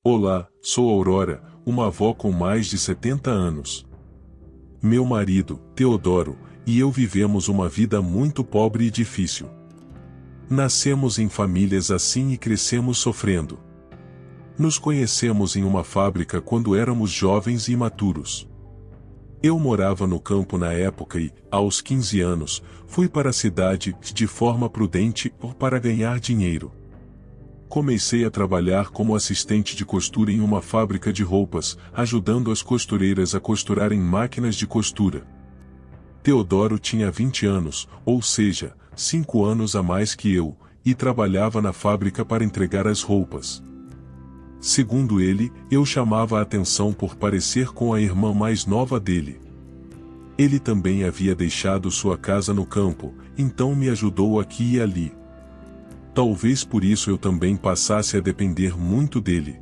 Olá, sou Aurora, uma avó com mais de 70 anos. Meu marido, Teodoro, e eu vivemos uma vida muito pobre e difícil. Nascemos em famílias assim e crescemos sofrendo. Nos conhecemos em uma fábrica quando éramos jovens e imaturos. Eu morava no campo na época e, aos 15 anos, fui para a cidade, de forma prudente, para ganhar dinheiro. Comecei a trabalhar como assistente de costura em uma fábrica de roupas, ajudando as costureiras a costurarem máquinas de costura. Teodoro tinha 20 anos, ou seja, 5 anos a mais que eu, e trabalhava na fábrica para entregar as roupas. Segundo ele, eu chamava a atenção por parecer com a irmã mais nova dele. Ele também havia deixado sua casa no campo, então me ajudou aqui e ali. Talvez por isso eu também passasse a depender muito dele.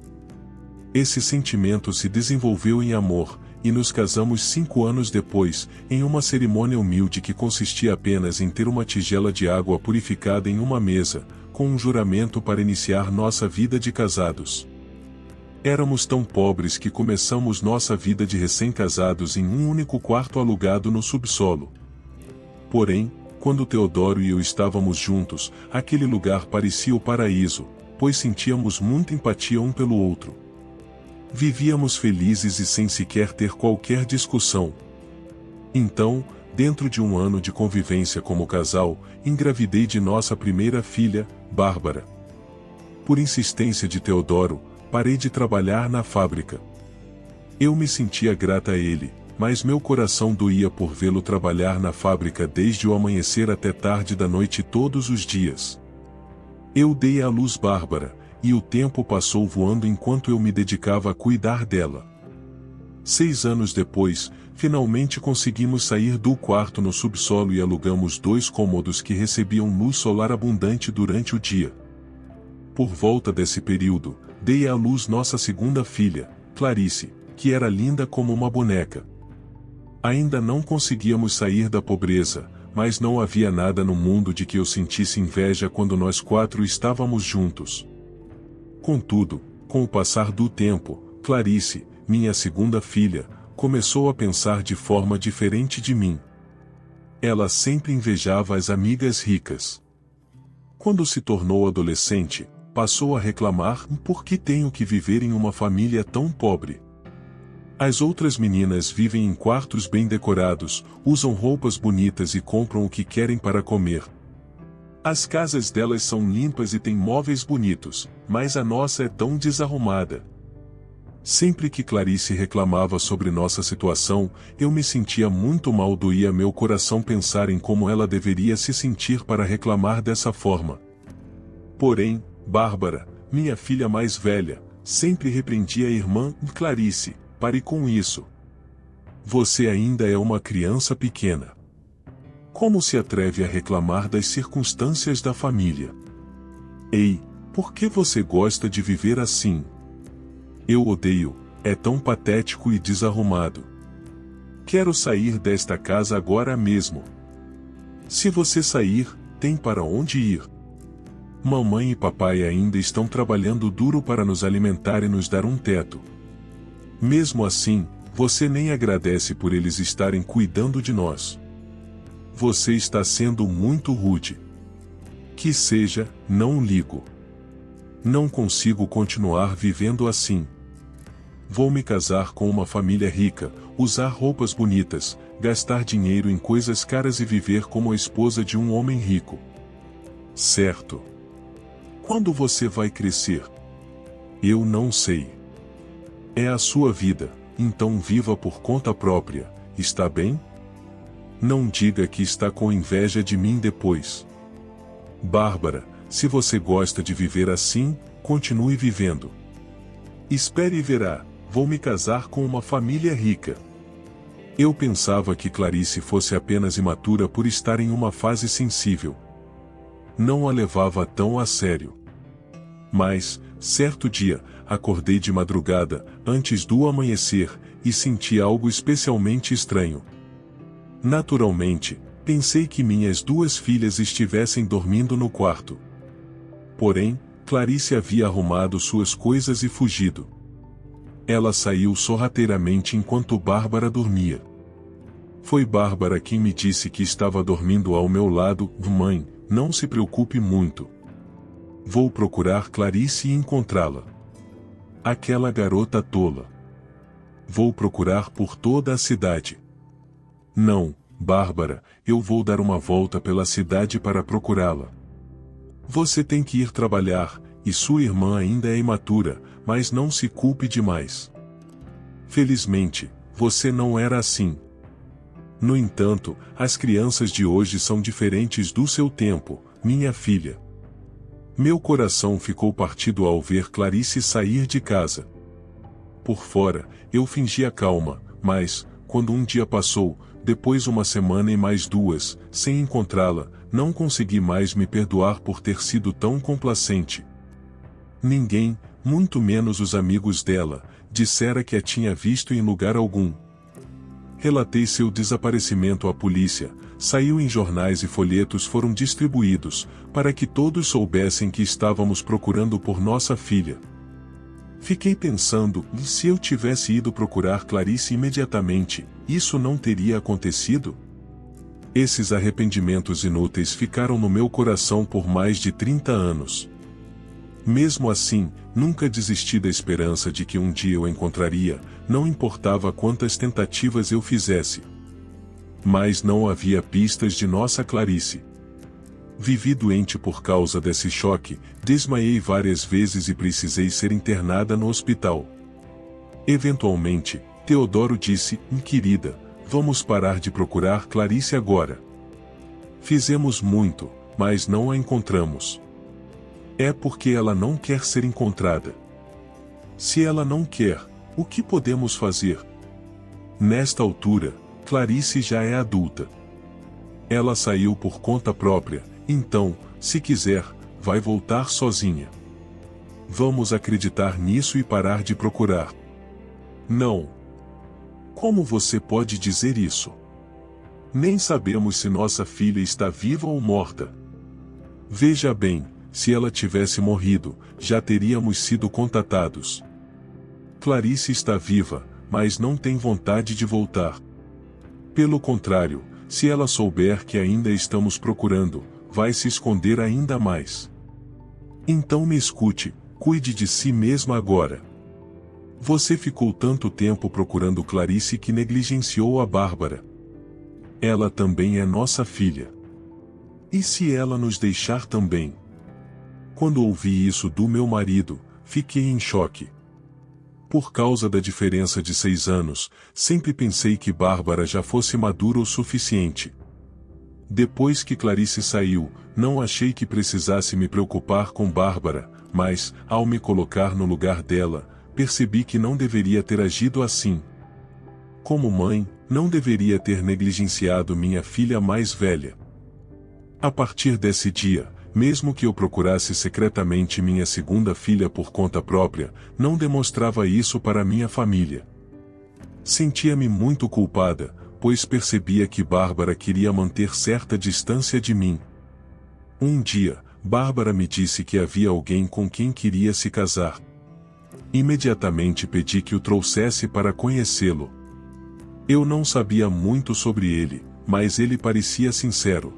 Esse sentimento se desenvolveu em amor, e nos casamos 5 anos depois, em uma cerimônia humilde que consistia apenas em ter uma tigela de água purificada em uma mesa, com um juramento para iniciar nossa vida de casados. Éramos tão pobres que começamos nossa vida de recém-casados em um único quarto alugado no subsolo. Porém, quando Teodoro e eu estávamos juntos, aquele lugar parecia o paraíso, pois sentíamos muita empatia um pelo outro. Vivíamos felizes e sem sequer ter qualquer discussão. Então, dentro de um ano de convivência como casal, engravidei de nossa primeira filha, Bárbara. Por insistência de Teodoro, parei de trabalhar na fábrica. Eu me sentia grata a ele, mas meu coração doía por vê-lo trabalhar na fábrica desde o amanhecer até tarde da noite todos os dias. Eu dei à luz Bárbara, e o tempo passou voando enquanto eu me dedicava a cuidar dela. 6 anos depois, finalmente conseguimos sair do quarto no subsolo e alugamos 2 cômodos que recebiam luz solar abundante durante o dia. Por volta desse período, dei à luz nossa segunda filha, Clarice, que era linda como uma boneca. Ainda não conseguíamos sair da pobreza, mas não havia nada no mundo de que eu sentisse inveja quando nós 4 estávamos juntos. Contudo, com o passar do tempo, Clarice, minha segunda filha, começou a pensar de forma diferente de mim. Ela sempre invejava as amigas ricas. Quando se tornou adolescente, passou a reclamar por que tenho que viver em uma família tão pobre. As outras meninas vivem em quartos bem decorados, usam roupas bonitas e compram o que querem para comer. As casas delas são limpas e têm móveis bonitos, mas a nossa é tão desarrumada. Sempre que Clarice reclamava sobre nossa situação, eu me sentia muito mal, doía meu coração pensar em como ela deveria se sentir para reclamar dessa forma. Porém, Bárbara, minha filha mais velha, sempre repreendia a irmã Clarice: pare com isso. Você ainda é uma criança pequena. Como se atreve a reclamar das circunstâncias da família? Ei, por que você gosta de viver assim? Eu odeio, é tão patético e desarrumado. Quero sair desta casa agora mesmo. Se você sair, tem para onde ir. Mamãe e papai ainda estão trabalhando duro para nos alimentar e nos dar um teto. Mesmo assim, você nem agradece por eles estarem cuidando de nós. Você está sendo muito rude. Que seja, não ligo. Não consigo continuar vivendo assim. Vou me casar com uma família rica, usar roupas bonitas, gastar dinheiro em coisas caras e viver como a esposa de um homem rico. Certo. Quando você vai crescer? Eu não sei. É a sua vida, então viva por conta própria, está bem? Não diga que está com inveja de mim depois. Bárbara, se você gosta de viver assim, continue vivendo. Espere e verá, vou me casar com uma família rica. Eu pensava que Clarice fosse apenas imatura por estar em uma fase sensível. Não a levava tão a sério. Mas, certo dia, acordei de madrugada, antes do amanhecer, e senti algo especialmente estranho. Naturalmente, pensei que minhas 2 filhas estivessem dormindo no quarto. Porém, Clarice havia arrumado suas coisas e fugido. Ela saiu sorrateiramente enquanto Bárbara dormia. Foi Bárbara quem me disse que estava dormindo ao meu lado. Mãe, não se preocupe muito. Vou procurar Clarice e encontrá-la. Aquela garota tola. Vou procurar por toda a cidade. Não, Bárbara, eu vou dar uma volta pela cidade para procurá-la. Você tem que ir trabalhar, e sua irmã ainda é imatura, mas não se culpe demais. Felizmente, você não era assim. No entanto, as crianças de hoje são diferentes do seu tempo, minha filha. Meu coração ficou partido ao ver Clarice sair de casa. Por fora, eu fingia calma, mas, quando um dia passou, depois uma semana e mais 2, sem encontrá-la, não consegui mais me perdoar por ter sido tão complacente. Ninguém, muito menos os amigos dela, dissera que a tinha visto em lugar algum. Relatei seu desaparecimento à polícia, saiu em jornais e folhetos foram distribuídos, para que todos soubessem que estávamos procurando por nossa filha. Fiquei pensando, e se eu tivesse ido procurar Clarice imediatamente, isso não teria acontecido? Esses arrependimentos inúteis ficaram no meu coração por mais de 30 anos. Mesmo assim, nunca desisti da esperança de que um dia eu encontraria, não importava quantas tentativas eu fizesse. Mas não havia pistas de nossa Clarice. Vivi doente por causa desse choque, desmaiei várias vezes e precisei ser internada no hospital. Eventualmente, Teodoro disse, querida, vamos parar de procurar Clarice agora. Fizemos muito, mas não a encontramos. É porque ela não quer ser encontrada. Se ela não quer, o que podemos fazer? Nesta altura, Clarice já é adulta. Ela saiu por conta própria, então, se quiser, vai voltar sozinha. Vamos acreditar nisso e parar de procurar. Não. Como você pode dizer isso? Nem sabemos se nossa filha está viva ou morta. Veja bem, se ela tivesse morrido, já teríamos sido contatados. Clarice está viva, mas não tem vontade de voltar. Pelo contrário, se ela souber que ainda estamos procurando, vai se esconder ainda mais. Então me escute, cuide de si mesma agora. Você ficou tanto tempo procurando Clarice que negligenciou a Bárbara. Ela também é nossa filha. E se ela nos deixar também? Quando ouvi isso do meu marido, fiquei em choque. Por causa da diferença de 6 anos, sempre pensei que Bárbara já fosse madura o suficiente. Depois que Clarice saiu, não achei que precisasse me preocupar com Bárbara, mas, ao me colocar no lugar dela, percebi que não deveria ter agido assim. Como mãe, não deveria ter negligenciado minha filha mais velha. A partir desse dia, mesmo que eu procurasse secretamente minha segunda filha por conta própria, não demonstrava isso para minha família. Sentia-me muito culpada, pois percebia que Bárbara queria manter certa distância de mim. Um dia, Bárbara me disse que havia alguém com quem queria se casar. Imediatamente pedi que o trouxesse para conhecê-lo. Eu não sabia muito sobre ele, mas ele parecia sincero.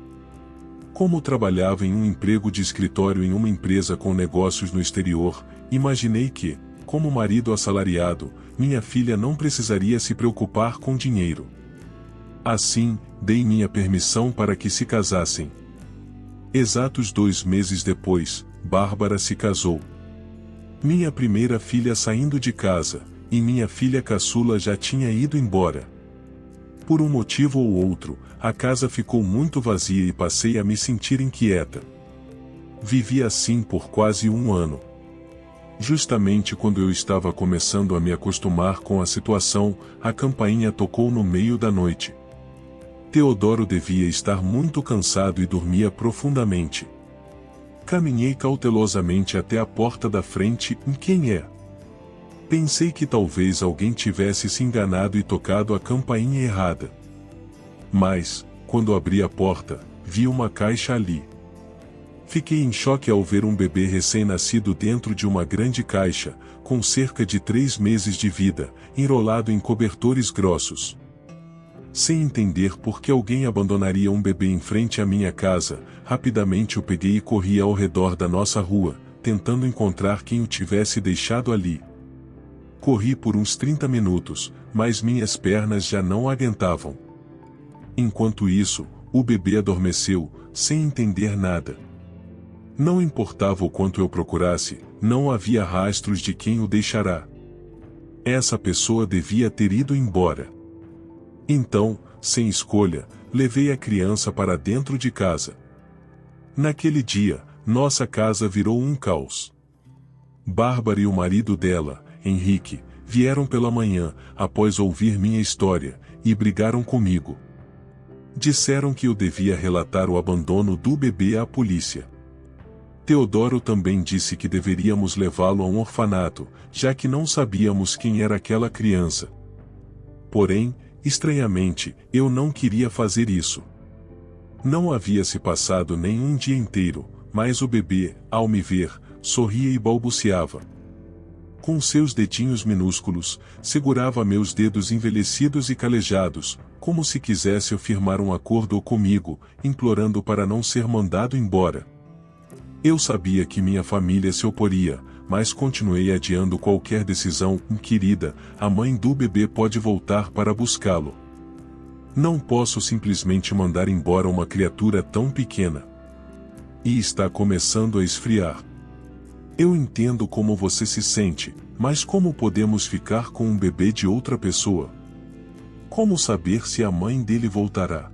Como trabalhava em um emprego de escritório em uma empresa com negócios no exterior, imaginei que, como marido assalariado, minha filha não precisaria se preocupar com dinheiro. Assim, dei minha permissão para que se casassem. Exatos 2 meses depois, Bárbara se casou. Minha primeira filha saindo de casa, e minha filha caçula já tinha ido embora. Por um motivo ou outro, a casa ficou muito vazia e passei a me sentir inquieta. Vivi assim por quase 1 ano. Justamente quando eu estava começando a me acostumar com a situação, a campainha tocou no meio da noite. Teodoro devia estar muito cansado e dormia profundamente. Caminhei cautelosamente até a porta da frente. Quem é? Pensei que talvez alguém tivesse se enganado e tocado a campainha errada. Mas, quando abri a porta, vi uma caixa ali. Fiquei em choque ao ver um bebê recém-nascido dentro de uma grande caixa, com cerca de 3 meses de vida, enrolado em cobertores grossos. Sem entender por que alguém abandonaria um bebê em frente à minha casa, rapidamente o peguei e corri ao redor da nossa rua, tentando encontrar quem o tivesse deixado ali. Corri por uns 30 minutos, mas minhas pernas já não aguentavam. Enquanto isso, o bebê adormeceu, sem entender nada. Não importava o quanto eu procurasse, não havia rastros de quem o deixará. Essa pessoa devia ter ido embora. Então, sem escolha, levei a criança para dentro de casa. Naquele dia, nossa casa virou um caos. Bárbara e o marido dela, Henrique, vieram pela manhã, após ouvir minha história, e brigaram comigo. Disseram que eu devia relatar o abandono do bebê à polícia. Teodoro também disse que deveríamos levá-lo a um orfanato, já que não sabíamos quem era aquela criança. Porém, estranhamente, eu não queria fazer isso. Não havia se passado nem um dia inteiro, mas o bebê, ao me ver, sorria e balbuciava. Com seus dedinhos minúsculos, segurava meus dedos envelhecidos e calejados, como se quisesse firmar um acordo comigo, implorando para não ser mandado embora. Eu sabia que minha família se oporia, mas continuei adiando qualquer decisão. Querida, a mãe do bebê pode voltar para buscá-lo. Não posso simplesmente mandar embora uma criatura tão pequena. E está começando a esfriar. Eu entendo como você se sente, mas como podemos ficar com um bebê de outra pessoa? Como saber se a mãe dele voltará?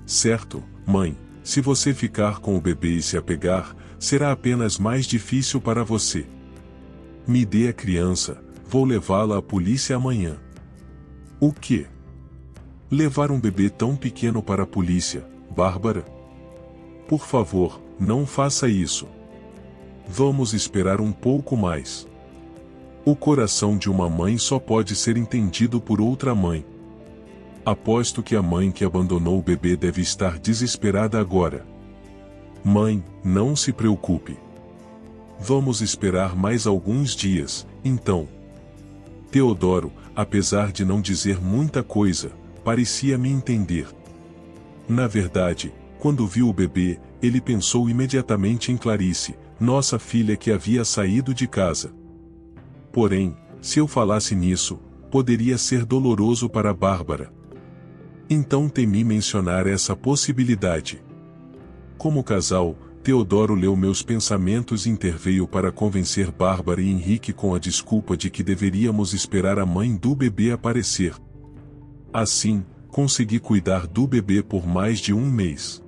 Certo, mãe, se você ficar com o bebê e se apegar, será apenas mais difícil para você. Me dê a criança, vou levá-la à polícia amanhã. O quê? Levar um bebê tão pequeno para a polícia, Bárbara? Por favor, não faça isso. Vamos esperar um pouco mais. O coração de uma mãe só pode ser entendido por outra mãe. Aposto que a mãe que abandonou o bebê deve estar desesperada agora. Mãe, não se preocupe. Vamos esperar mais alguns dias, então. Teodoro, apesar de não dizer muita coisa, parecia me entender. Na verdade, quando viu o bebê, ele pensou imediatamente em Clarice, nossa filha que havia saído de casa. Porém, se eu falasse nisso, poderia ser doloroso para Bárbara. Então temi mencionar essa possibilidade. Como casal, Teodoro leu meus pensamentos e interveio para convencer Bárbara e Henrique com a desculpa de que deveríamos esperar a mãe do bebê aparecer. Assim, consegui cuidar do bebê por mais de um mês.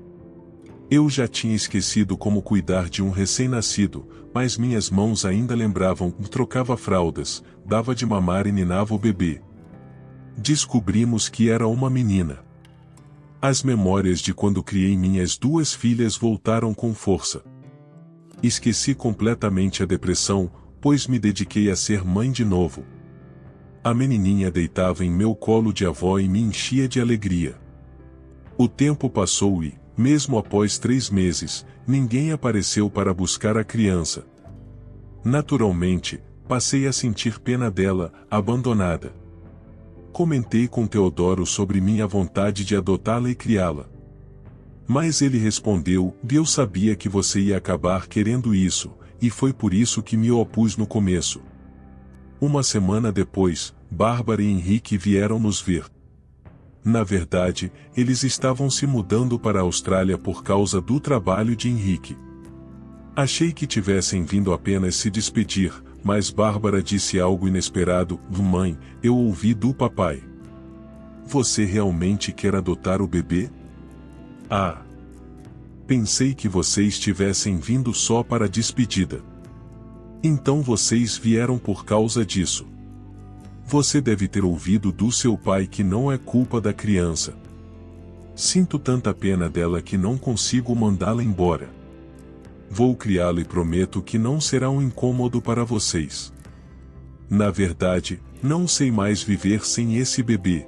Eu já tinha esquecido como cuidar de um recém-nascido, mas minhas mãos ainda lembravam. Trocava fraldas, dava de mamar e ninava o bebê. Descobrimos que era uma menina. As memórias de quando criei minhas 2 filhas voltaram com força. Esqueci completamente a depressão, pois me dediquei a ser mãe de novo. A menininha deitava em meu colo de avó e me enchia de alegria. O tempo passou e, mesmo após 3 meses, ninguém apareceu para buscar a criança. Naturalmente, passei a sentir pena dela, abandonada. Comentei com Teodoro sobre minha vontade de adotá-la e criá-la. Mas ele respondeu: eu sabia que você ia acabar querendo isso, e foi por isso que me opus no começo. Uma semana depois, Bárbara e Henrique vieram nos ver. Na verdade, eles estavam se mudando para a Austrália por causa do trabalho de Henrique. Achei que tivessem vindo apenas se despedir, mas Bárbara disse algo inesperado: mãe, eu ouvi do papai. Você realmente quer adotar o bebê? Ah! Pensei que vocês tivessem vindo só para a despedida. Então vocês vieram por causa disso. Você deve ter ouvido do seu pai que não é culpa da criança. Sinto tanta pena dela que não consigo mandá-la embora. Vou criá-la e prometo que não será um incômodo para vocês. Na verdade, não sei mais viver sem esse bebê.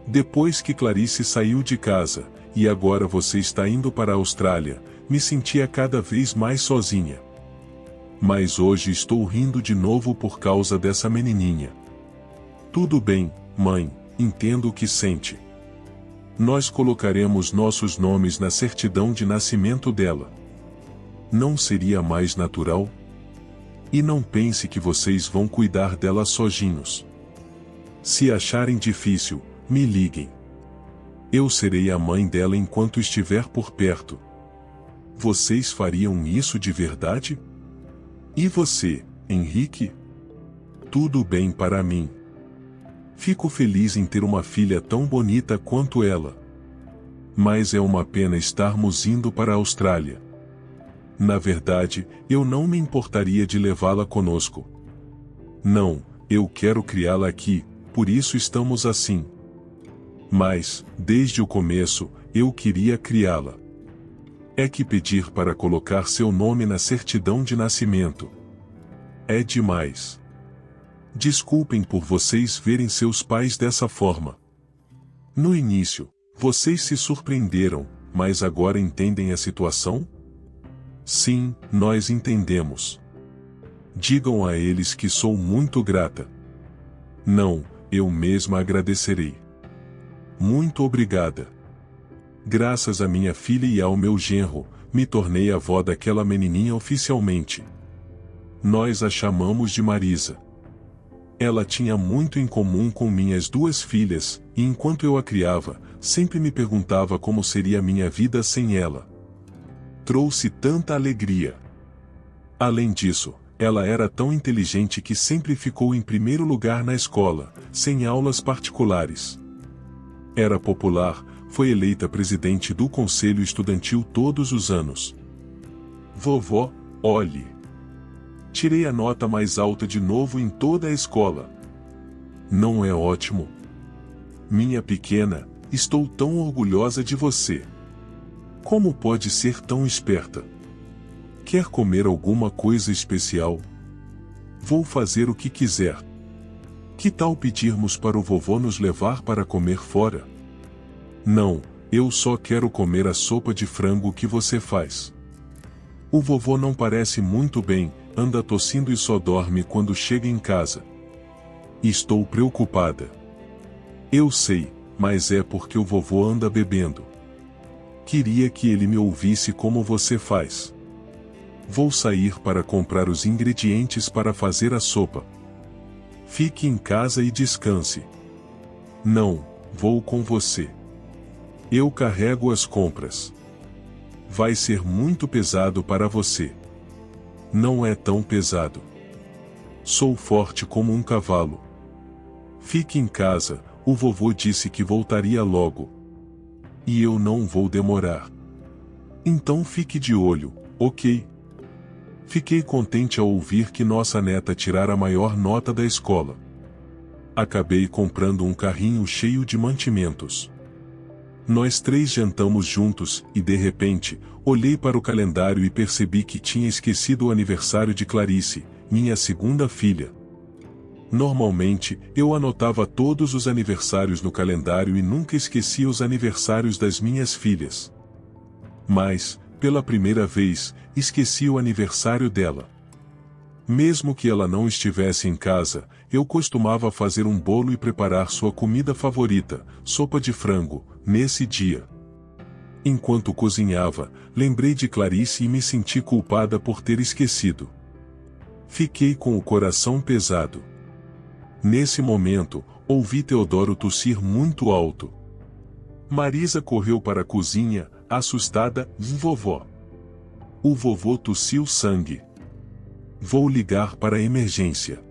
Depois que Clarice saiu de casa, e agora você está indo para a Austrália, me sentia cada vez mais sozinha. Mas hoje estou rindo de novo por causa dessa menininha. Tudo bem, mãe, entendo o que sente. Nós colocaremos nossos nomes na certidão de nascimento dela. Não seria mais natural? E não pense que vocês vão cuidar dela sozinhos. Se acharem difícil, me liguem. Eu serei a mãe dela enquanto estiver por perto. Vocês fariam isso de verdade? E você, Henrique? Tudo bem para mim. Fico feliz em ter uma filha tão bonita quanto ela. Mas é uma pena estarmos indo para a Austrália. Na verdade, eu não me importaria de levá-la conosco. Não, eu quero criá-la aqui, por isso estamos assim. Mas, desde o começo, eu queria criá-la. É que pedir para colocar seu nome na certidão de nascimento é demais. Desculpem por vocês verem seus pais dessa forma. No início, vocês se surpreenderam, mas agora entendem a situação? Sim, nós entendemos. Digam a eles que sou muito grata. Não, eu mesma agradecerei. Muito obrigada. Graças a minha filha e ao meu genro, me tornei avó daquela menininha oficialmente. Nós a chamamos de Marisa. Ela tinha muito em comum com minhas duas filhas, e enquanto eu a criava, sempre me perguntava como seria minha vida sem ela. Trouxe tanta alegria. Além disso, ela era tão inteligente que sempre ficou em primeiro lugar na escola, sem aulas particulares. Era popular, foi eleita presidente do conselho estudantil todos os anos. Vovó, olhe. Tirei a nota mais alta de novo em toda a escola. Não é ótimo? Minha pequena, estou tão orgulhosa de você. Como pode ser tão esperta? Quer comer alguma coisa especial? Vou fazer o que quiser. Que tal pedirmos para o vovô nos levar para comer fora? Não, eu só quero comer a sopa de frango que você faz. O vovô não parece muito bem, anda tossindo e só dorme quando chega em casa. Estou preocupada. Eu sei, mas é porque o vovô anda bebendo. Queria que ele me ouvisse como você faz. Vou sair para comprar os ingredientes para fazer a sopa. Fique em casa e descanse. Não, vou com você. Eu carrego as compras. Vai ser muito pesado para você. Não é tão pesado. Sou forte como um cavalo. Fique em casa, o vovô disse que voltaria logo. E eu não vou demorar. Então fique de olho, ok? Fiquei contente ao ouvir que nossa neta tirara a maior nota da escola. Acabei comprando um carrinho cheio de mantimentos. Nós três jantamos juntos e de repente, olhei para o calendário e percebi que tinha esquecido o aniversário de Clarice, minha segunda filha. Normalmente, eu anotava todos os aniversários no calendário e nunca esquecia os aniversários das minhas filhas. Mas, pela primeira vez, esqueci o aniversário dela. Mesmo que ela não estivesse em casa, eu costumava fazer um bolo e preparar sua comida favorita, sopa de frango, nesse dia. Enquanto cozinhava, lembrei de Clarice e me senti culpada por ter esquecido. Fiquei com o coração pesado. Nesse momento, ouvi Teodoro tossir muito alto. Marisa correu para a cozinha, assustada, vovó. O vovô tossiu sangue. Vou ligar para a emergência.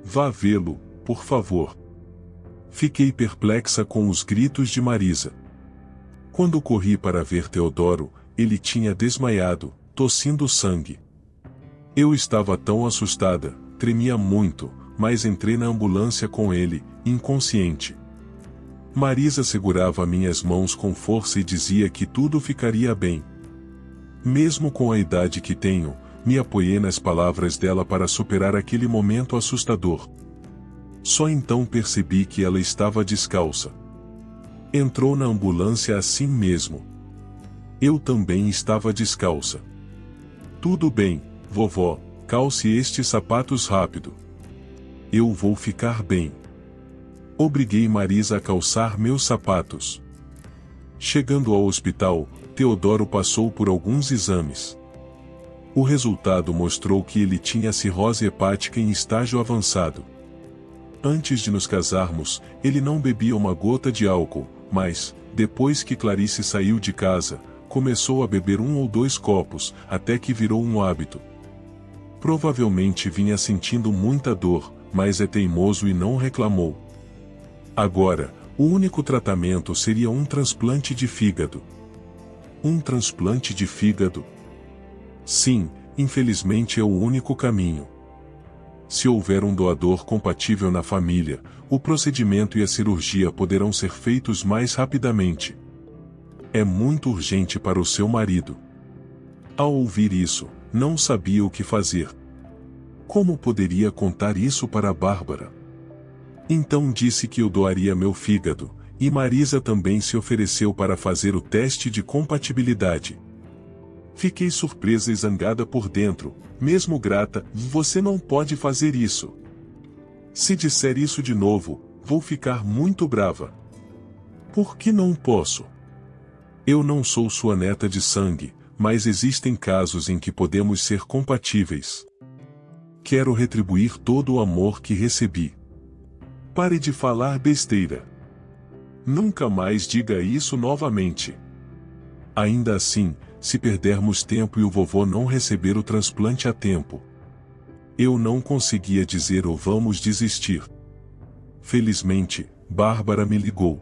Vá vê-lo, por favor. Fiquei perplexa com os gritos de Marisa. Quando corri para ver Teodoro, ele tinha desmaiado, tossindo sangue. Eu estava tão assustada, tremia muito, mas entrei na ambulância com ele, inconsciente. Marisa segurava minhas mãos com força e dizia que tudo ficaria bem. Mesmo com a idade que tenho, me apoiei nas palavras dela para superar aquele momento assustador. Só então percebi que ela estava descalça. Entrou na ambulância assim mesmo. Eu também estava descalça. Tudo bem, vovó, calce estes sapatos rápido. Eu vou ficar bem. Obriguei Marisa a calçar meus sapatos. Chegando ao hospital, Teodoro passou por alguns exames. O resultado mostrou que ele tinha cirrose hepática em estágio avançado. Antes de nos casarmos, ele não bebia uma gota de álcool, mas, depois que Clarice saiu de casa, começou a beber 1 ou 2 copos, até que virou um hábito. Provavelmente vinha sentindo muita dor, mas é teimoso e não reclamou. Agora, o único tratamento seria um transplante de fígado. Um transplante de fígado? Sim, infelizmente é o único caminho. Se houver um doador compatível na família, o procedimento e a cirurgia poderão ser feitos mais rapidamente. É muito urgente para o seu marido. Ao ouvir isso, não sabia o que fazer. Como poderia contar isso para Bárbara? Então disse que eu doaria meu fígado, e Marisa também se ofereceu para fazer o teste de compatibilidade. Fiquei surpresa e zangada por dentro, mesmo grata. Você não pode fazer isso. Se disser isso de novo, vou ficar muito brava. Por que não posso? Eu não sou sua neta de sangue, mas existem casos em que podemos ser compatíveis. Quero retribuir todo o amor que recebi. Pare de falar besteira. Nunca mais diga isso novamente. Ainda assim, se perdermos tempo e o vovô não receber o transplante a tempo. Eu não conseguia dizer ou vamos desistir. Felizmente, Bárbara me ligou.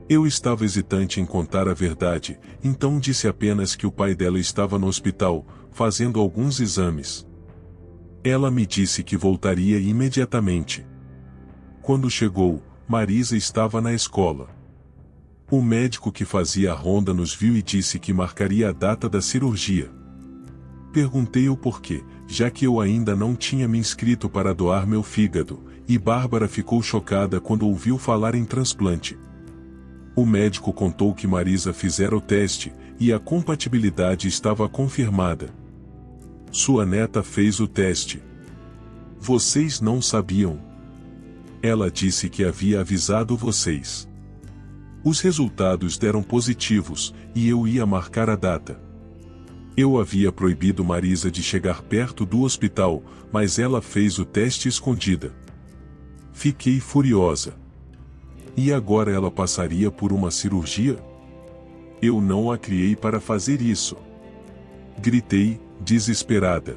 Eu estava hesitante em contar a verdade, então disse apenas que o pai dela estava no hospital, fazendo alguns exames. Ela me disse que voltaria imediatamente. Quando chegou, Marisa estava na escola. O médico que fazia a ronda nos viu e disse que marcaria a data da cirurgia. Perguntei o porquê, já que eu ainda não tinha me inscrito para doar meu fígado, e Bárbara ficou chocada quando ouviu falar em transplante. O médico contou que Marisa fizera o teste, e a compatibilidade estava confirmada. Sua neta fez o teste. Vocês não sabiam? Ela disse que havia avisado vocês. Os resultados deram positivos, e eu ia marcar a data. Eu havia proibido Marisa de chegar perto do hospital, mas ela fez o teste escondida. Fiquei furiosa. E agora ela passaria por uma cirurgia? Eu não a criei para fazer isso. Gritei, desesperada.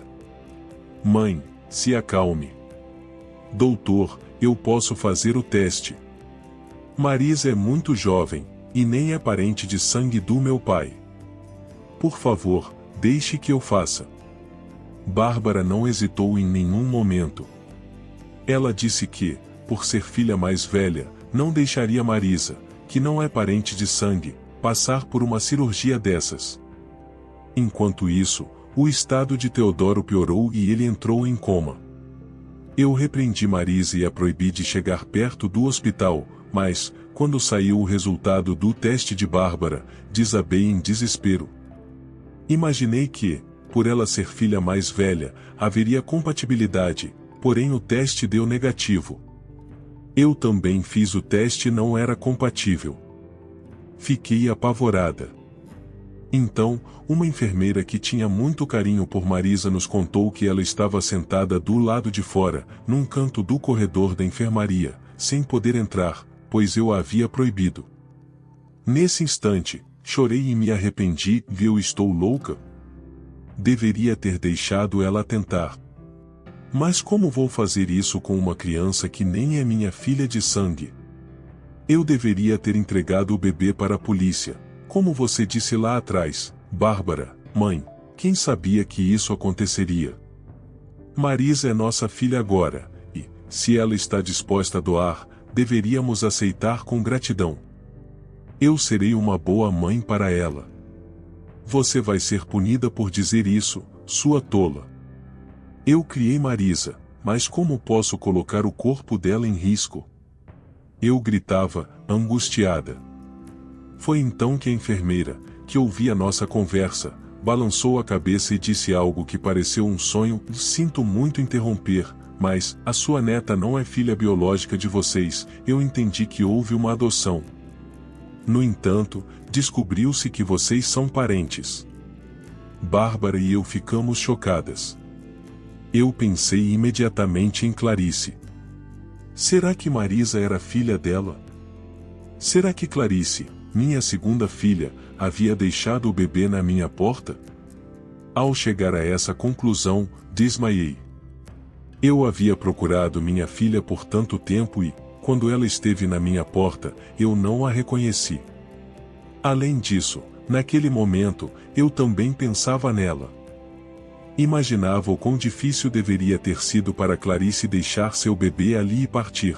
Mãe, se acalme. Doutor, eu posso fazer o teste. Marisa é muito jovem, e nem é parente de sangue do meu pai. Por favor, deixe que eu faça. Bárbara não hesitou em nenhum momento. Ela disse que, por ser filha mais velha, não deixaria Marisa, que não é parente de sangue, passar por uma cirurgia dessas. Enquanto isso, o estado de Teodoro piorou e ele entrou em coma. Eu repreendi Marisa e a proibi de chegar perto do hospital, mas, quando saiu o resultado do teste de Bárbara, desabei em desespero. Imaginei que, por ela ser filha mais velha, haveria compatibilidade, porém o teste deu negativo. Eu também fiz o teste e não era compatível. Fiquei apavorada. Então, uma enfermeira que tinha muito carinho por Marisa nos contou que ela estava sentada do lado de fora, num canto do corredor da enfermaria, sem poder entrar, pois eu a havia proibido. Nesse instante, chorei e me arrependi. Eu estou louca? Deveria ter deixado ela tentar. Mas como vou fazer isso com uma criança que nem é minha filha de sangue? Eu deveria ter entregado o bebê para a polícia, como você disse lá atrás, Bárbara, mãe, quem sabia que isso aconteceria? Marisa é nossa filha agora, e, se ela está disposta a doar, deveríamos aceitar com gratidão. Eu serei uma boa mãe para ela. Você vai ser punida por dizer isso, sua tola. Eu criei Marisa, mas como posso colocar o corpo dela em risco? Eu gritava, angustiada. Foi então que a enfermeira, que ouvia nossa conversa, balançou a cabeça e disse algo que pareceu um sonho. Sinto muito interromper, mas a sua neta não é filha biológica de vocês. Eu entendi que houve uma adoção. No entanto, descobriu-se que vocês são parentes. Bárbara e eu ficamos chocadas. Eu pensei imediatamente em Clarice. Será que Marisa era filha dela? Será que Clarice, minha segunda filha, havia deixado o bebê na minha porta? Ao chegar a essa conclusão, desmaiei. Eu havia procurado minha filha por tanto tempo e, quando ela esteve na minha porta, eu não a reconheci. Além disso, naquele momento, eu também pensava nela. Imaginava o quão difícil deveria ter sido para Clarice deixar seu bebê ali e partir.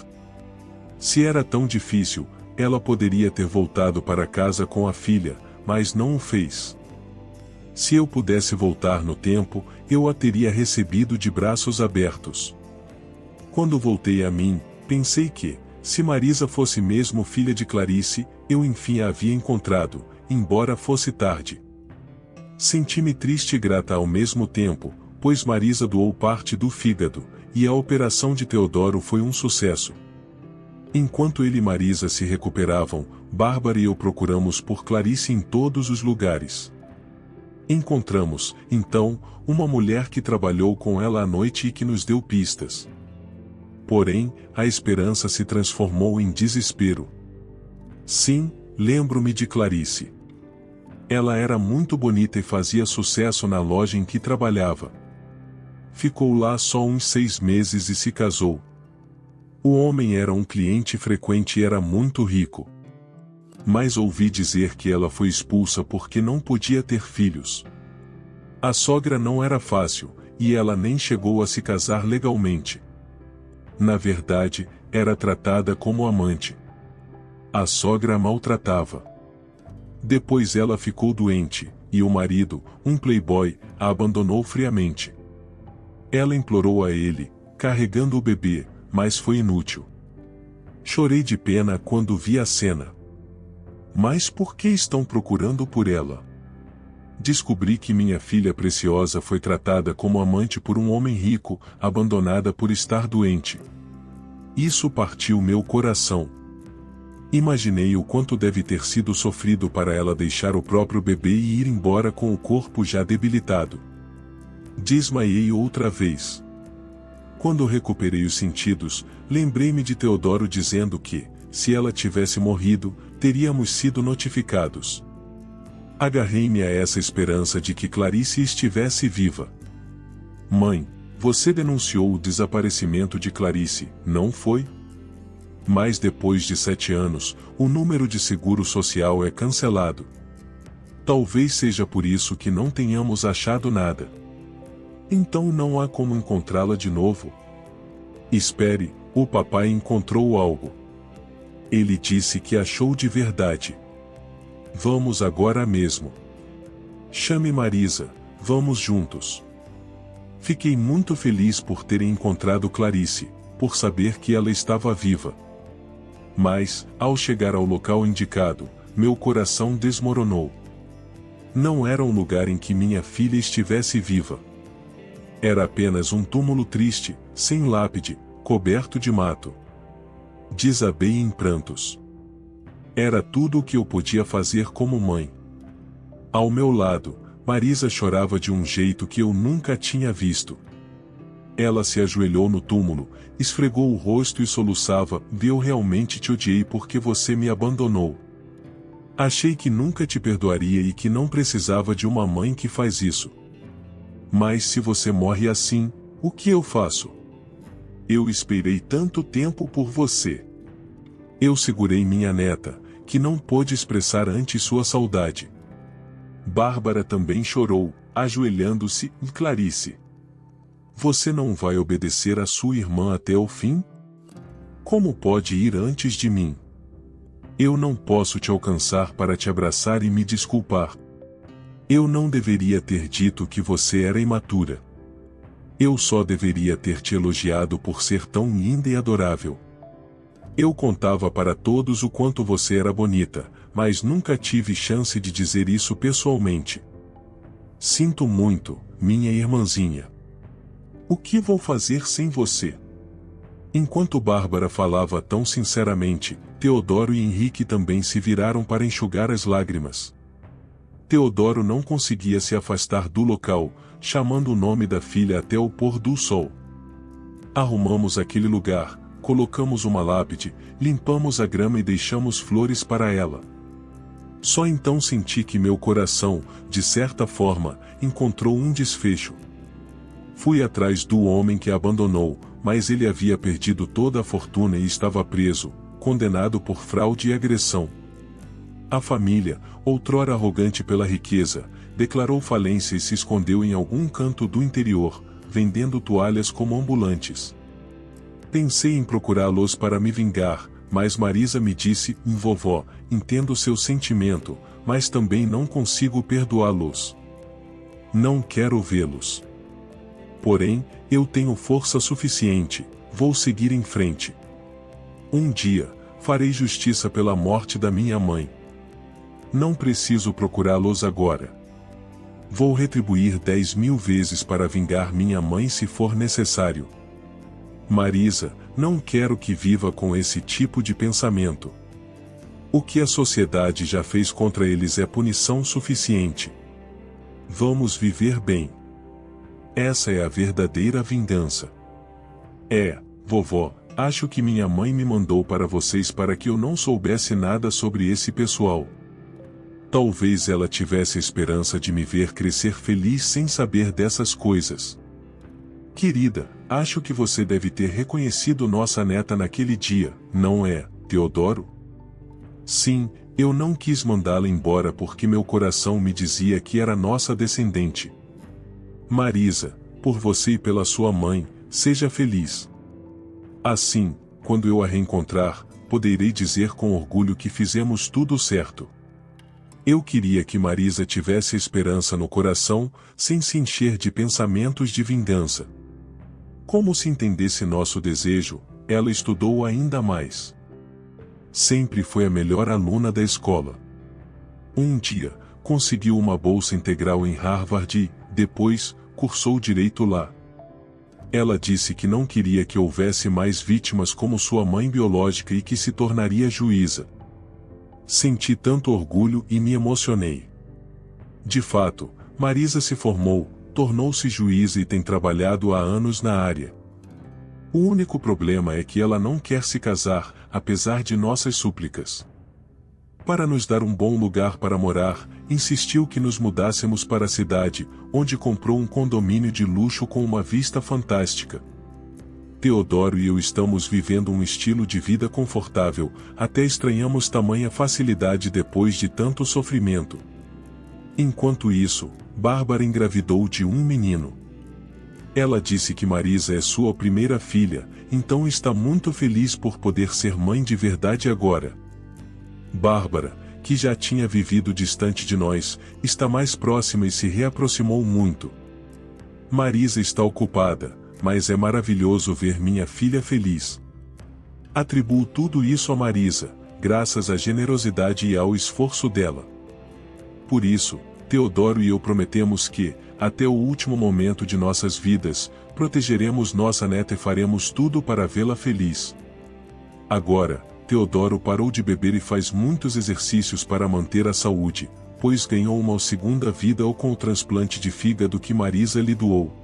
Se era tão difícil, ela poderia ter voltado para casa com a filha, mas não o fez. Se eu pudesse voltar no tempo, eu a teria recebido de braços abertos. Quando voltei a mim, pensei que, se Marisa fosse mesmo filha de Clarice, eu enfim a havia encontrado, embora fosse tarde. Senti-me triste e grata ao mesmo tempo, pois Marisa doou parte do fígado, e a operação de Teodoro foi um sucesso. Enquanto ele e Marisa se recuperavam, Bárbara e eu procuramos por Clarice em todos os lugares. Encontramos, então, uma mulher que trabalhou com ela à noite e que nos deu pistas. Porém, a esperança se transformou em desespero. Sim, lembro-me de Clarice. Ela era muito bonita e fazia sucesso na loja em que trabalhava. Ficou lá só uns 6 meses e se casou. O homem era um cliente frequente e era muito rico. Mas ouvi dizer que ela foi expulsa porque não podia ter filhos. A sogra não era fácil, e ela nem chegou a se casar legalmente. Na verdade, era tratada como amante. A sogra a maltratava. Depois ela ficou doente, e o marido, um playboy, a abandonou friamente. Ela implorou a ele, carregando o bebê, mas foi inútil. Chorei de pena quando vi a cena. Mas por que estão procurando por ela? Descobri que minha filha preciosa foi tratada como amante por um homem rico, abandonada por estar doente. Isso partiu meu coração. Imaginei o quanto deve ter sido sofrido para ela deixar o próprio bebê e ir embora com o corpo já debilitado. Desmaiei outra vez. Quando recuperei os sentidos, lembrei-me de Teodoro dizendo que, se ela tivesse morrido, teríamos sido notificados. Agarrei-me a essa esperança de que Clarice estivesse viva. Mãe, você denunciou o desaparecimento de Clarice, não foi? Mas depois de 7 anos, o número de seguro social é cancelado. Talvez seja por isso que não tenhamos achado nada. Então não há como encontrá-la de novo. Espere, o papai encontrou algo. Ele disse que achou de verdade. Vamos agora mesmo. Chame Marisa, vamos juntos. Fiquei muito feliz por terem encontrado Clarice, por saber que ela estava viva. Mas, ao chegar ao local indicado, meu coração desmoronou. Não era um lugar em que minha filha estivesse viva. Era apenas um túmulo triste, sem lápide, coberto de mato. Desabei em prantos. Era tudo o que eu podia fazer como mãe. Ao meu lado, Marisa chorava de um jeito que eu nunca tinha visto. Ela se ajoelhou no túmulo, esfregou o rosto e soluçava: eu realmente te odiei porque você me abandonou. Achei que nunca te perdoaria e que não precisava de uma mãe que faz isso. Mas se você morre assim, o que eu faço? Eu esperei tanto tempo por você. Eu segurei minha neta, que não pôde expressar antes sua saudade. Bárbara também chorou, ajoelhando-se, e Clarice. Você não vai obedecer a sua irmã até o fim? Como pode ir antes de mim? Eu não posso te alcançar para te abraçar e me desculpar. Eu não deveria ter dito que você era imatura. Eu só deveria ter te elogiado por ser tão linda e adorável. Eu contava para todos o quanto você era bonita, mas nunca tive chance de dizer isso pessoalmente. Sinto muito, minha irmãzinha. O que vou fazer sem você? Enquanto Bárbara falava tão sinceramente, Teodoro e Henrique também se viraram para enxugar as lágrimas. Teodoro não conseguia se afastar do local, chamando o nome da filha até o pôr do sol. Arrumamos aquele lugar, colocamos uma lápide, limpamos a grama e deixamos flores para ela. Só então senti que meu coração, de certa forma, encontrou um desfecho. Fui atrás do homem que a abandonou, mas ele havia perdido toda a fortuna e estava preso, condenado por fraude e agressão. A família, outrora arrogante pela riqueza, declarou falência e se escondeu em algum canto do interior, vendendo toalhas como ambulantes. Pensei em procurá-los para me vingar, mas Marisa me disse: vovó, entendo seu sentimento, mas também não consigo perdoá-los. Não quero vê-los. Porém, eu tenho força suficiente, vou seguir em frente. Um dia, farei justiça pela morte da minha mãe. Não preciso procurá-los agora. Vou retribuir 10.000 vezes para vingar minha mãe se for necessário. Marisa, não quero que viva com esse tipo de pensamento. O que a sociedade já fez contra eles é punição suficiente. Vamos viver bem. Essa é a verdadeira vingança. Vovó, acho que minha mãe me mandou para vocês para que eu não soubesse nada sobre esse pessoal. Talvez ela tivesse esperança de me ver crescer feliz sem saber dessas coisas. Querida, acho que você deve ter reconhecido nossa neta naquele dia, não é, Teodoro? Sim, eu não quis mandá-la embora porque meu coração me dizia que era nossa descendente. Marisa, por você e pela sua mãe, seja feliz. Assim, quando eu a reencontrar, poderei dizer com orgulho que fizemos tudo certo. Eu queria que Marisa tivesse esperança no coração, sem se encher de pensamentos de vingança. Como se entendesse nosso desejo, ela estudou ainda mais. Sempre foi a melhor aluna da escola. Um dia, conseguiu uma bolsa integral em Harvard e, depois, cursou direito lá. Ela disse que não queria que houvesse mais vítimas como sua mãe biológica e que se tornaria juíza. Senti tanto orgulho e me emocionei. De fato, Marisa se formou, tornou-se juíza e tem trabalhado há anos na área. O único problema é que ela não quer se casar, apesar de nossas súplicas. Para nos dar um bom lugar para morar, insistiu que nos mudássemos para a cidade, onde comprou um condomínio de luxo com uma vista fantástica. Teodoro e eu estamos vivendo um estilo de vida confortável, até estranhamos tamanha facilidade depois de tanto sofrimento. Enquanto isso, Bárbara engravidou de um menino. Ela disse que Marisa é sua primeira filha, então está muito feliz por poder ser mãe de verdade agora. Bárbara, que já tinha vivido distante de nós, está mais próxima e se reaproximou muito. Marisa está ocupada, mas é maravilhoso ver minha filha feliz. Atribuo tudo isso a Marisa, graças à generosidade e ao esforço dela. Por isso, Teodoro e eu prometemos que, até o último momento de nossas vidas, protegeremos nossa neta e faremos tudo para vê-la feliz. Agora, Teodoro parou de beber e faz muitos exercícios para manter a saúde, pois ganhou uma segunda vida com o transplante de fígado que Marisa lhe doou.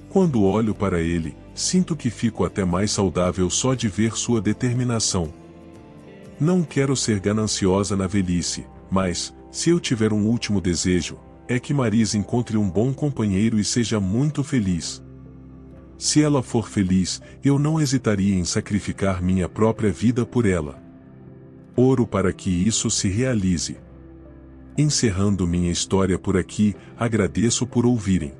Quando olho para ele, sinto que fico até mais saudável só de ver sua determinação. Não quero ser gananciosa na velhice, mas, se eu tiver um último desejo, é que Marisa encontre um bom companheiro e seja muito feliz. Se ela for feliz, eu não hesitaria em sacrificar minha própria vida por ela. Oro para que isso se realize. Encerrando minha história por aqui, agradeço por ouvirem.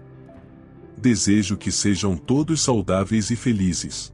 Desejo que sejam todos saudáveis e felizes.